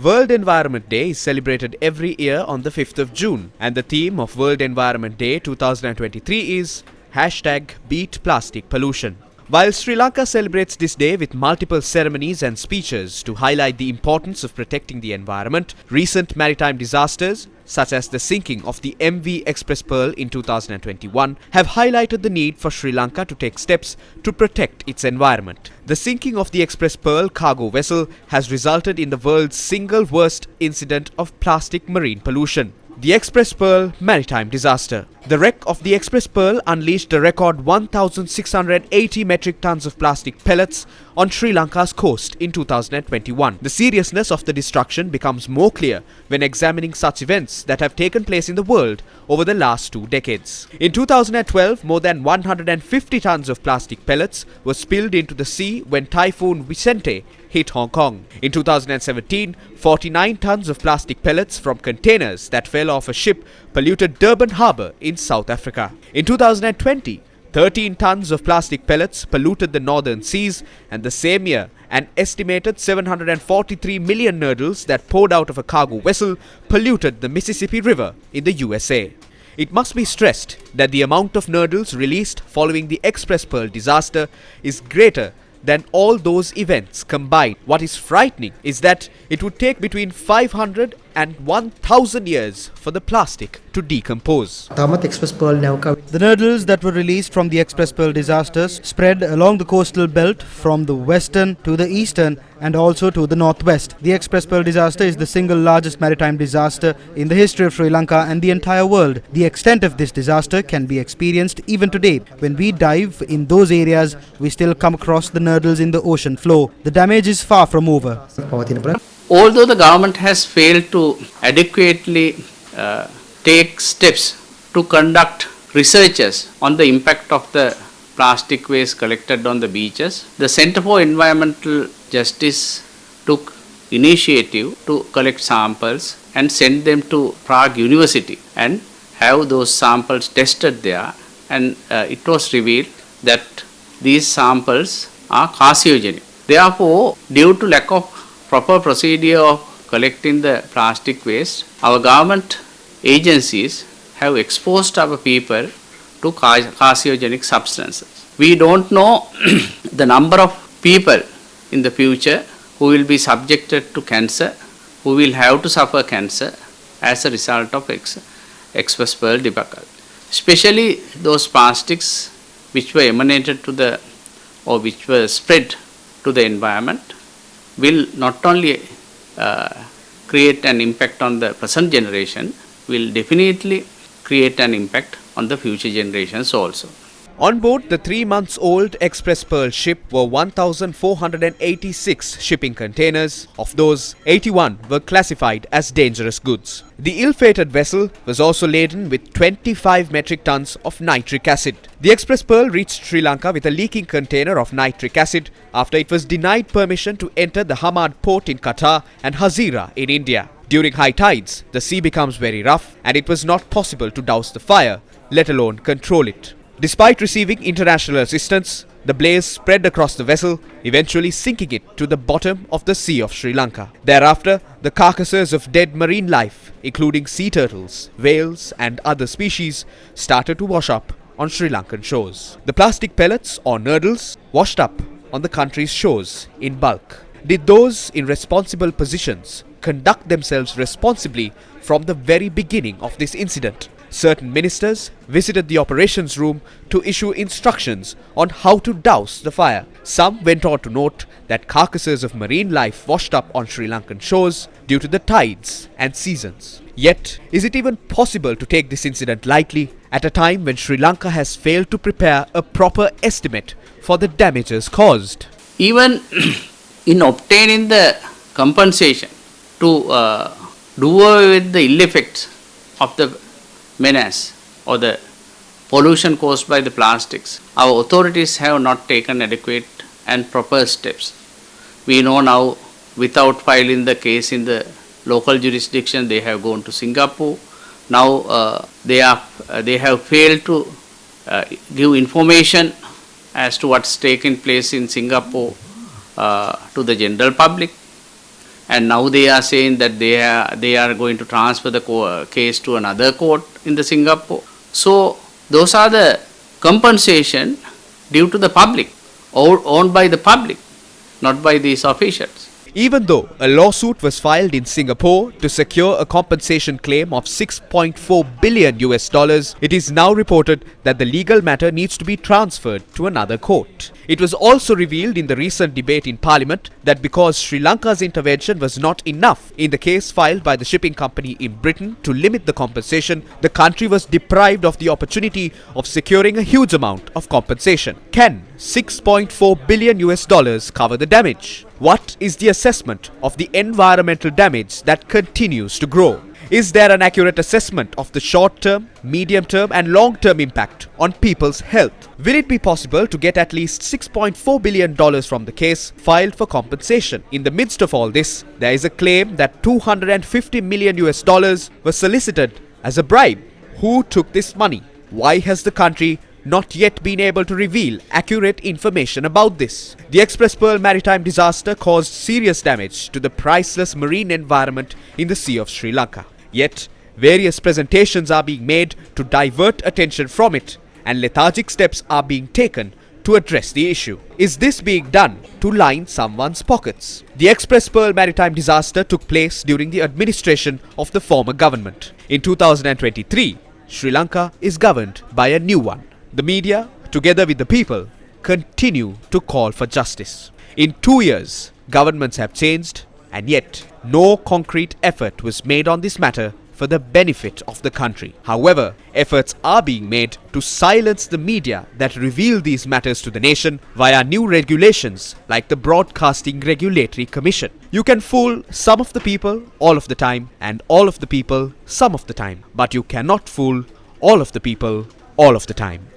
World Environment Day is celebrated every year on the 5th of June, and the theme of World Environment Day 2023 is #Beat Plastic Pollution. While Sri Lanka celebrates this day with multiple ceremonies and speeches to highlight the importance of protecting the environment, recent maritime disasters, such as the sinking of the MV Express Pearl in 2021, have highlighted the need for Sri Lanka to take steps to protect its environment. The sinking of the Express Pearl cargo vessel has resulted in the world's single worst incident of plastic marine pollution, the Express Pearl maritime disaster. The wreck of the Express Pearl unleashed a record 1,680 metric tons of plastic pellets on Sri Lanka's coast in 2021. The seriousness of the destruction becomes more clear when examining such events that have taken place in the world over the last 2 decades. In 2012, more than 150 tons of plastic pellets were spilled into the sea when Typhoon Vicente hit Hong Kong. In 2017, 49 tons of plastic pellets from containers that fell off a ship polluted Durban Harbour in South Africa. In 2020, 13 tons of plastic pellets polluted the northern seas, and the same year, an estimated 743 million nurdles that poured out of a cargo vessel polluted the Mississippi River in the USA. It must be stressed that the amount of nurdles released following the Express Pearl disaster is greater than all those events combined. What is frightening is that it would take between 500 and 1,000 years for the plastic to decompose. The nurdles that were released from the Express Pearl disasters spread along the coastal belt from the western to the eastern and also to the northwest. The Express Pearl disaster is the single largest maritime disaster in the history of Sri Lanka and the entire world. The extent of this disaster can be experienced even today. When we dive in those areas, we still come across the nurdles in the ocean floor. The damage is far from over. Although the government has failed to adequately take steps to conduct researches on the impact of the plastic waste collected on the beaches, the Center for Environmental Justice took initiative to collect samples and send them to Prague University and have those samples tested there, and it was revealed that these samples are carcinogenic. Therefore, due to lack of proper procedure of collecting the plastic waste, our government agencies have exposed our people to carcinogenic substances. We don't know the number of people in the future who will be subjected to cancer, who will have to suffer cancer as a result of Express Pearl debacle. Especially those plastics which were emanated to the or which were spread to the environment will not only create an impact on the present generation, will definitely create an impact on the future generations also. On board the 3-month-old Express Pearl ship were 1,486 shipping containers. Of those, 81 were classified as dangerous goods. The ill-fated vessel was also laden with 25 metric tons of nitric acid. The Express Pearl reached Sri Lanka with a leaking container of nitric acid after it was denied permission to enter the Hamad port in Qatar and Hazira in India. During high tides, the sea becomes very rough and it was not possible to douse the fire, let alone control it. Despite receiving international assistance, the blaze spread across the vessel, eventually sinking it to the bottom of the Sea of Sri Lanka. Thereafter, the carcasses of dead marine life, including sea turtles, whales and other species, started to wash up on Sri Lankan shores. The plastic pellets or nurdles washed up on the country's shores in bulk. Did those in responsible positions conduct themselves responsibly from the very beginning of this incident? Certain ministers visited the operations room to issue instructions on how to douse the fire. Some went on to note that carcasses of marine life washed up on Sri Lankan shores due to the tides and seasons. Yet, is it even possible to take this incident lightly at a time when Sri Lanka has failed to prepare a proper estimate for the damages caused? Even in obtaining the compensation to do away with the ill effects of the menace or the pollution caused by the plastics, our authorities have not taken adequate and proper steps. We know now, without filing the case in the local jurisdiction, they have gone to Singapore. Now they have failed to give information as to what's taken place in Singapore to the general public. and now they are saying that they are going to transfer the case to another court in the Singapore. So those are the compensation due to the public, or owned by the public, not by these officials. Even though a lawsuit was filed in Singapore to secure a compensation claim of 6.4 billion US dollars, it is now reported that the legal matter needs to be transferred to another court. It was also revealed in the recent debate in Parliament that because Sri Lanka's intervention was not enough in the case filed by the shipping company in Britain to limit the compensation, the country was deprived of the opportunity of securing a huge amount of compensation. Can 6.4 billion US dollars cover the damage? What is the assessment of the environmental damage that continues to grow? Is there an accurate assessment of the short-term, medium-term and long-term impact on people's health? Will it be possible to get at least $6.4 billion from the case filed for compensation? In the midst of all this, there is a claim that 250 million US dollars was solicited as a bribe. Who took this money? Why has the country not yet been able to reveal accurate information about this? The Express Pearl maritime disaster caused serious damage to the priceless marine environment in the Sea of Sri Lanka. Yet, various presentations are being made to divert attention from it, and lethargic steps are being taken to address the issue. Is this being done to line someone's pockets? The Express Pearl maritime disaster took place during the administration of the former government. In 2023, Sri Lanka is governed by a new one. The media, together with the people, continue to call for justice. In 2 years, governments have changed, and yet no concrete effort was made on this matter for the benefit of the country. However, efforts are being made to silence the media that reveal these matters to the nation via new regulations like the Broadcasting Regulatory Commission. You can fool some of the people all of the time and all of the people some of the time, but you cannot fool all of the people all of the time.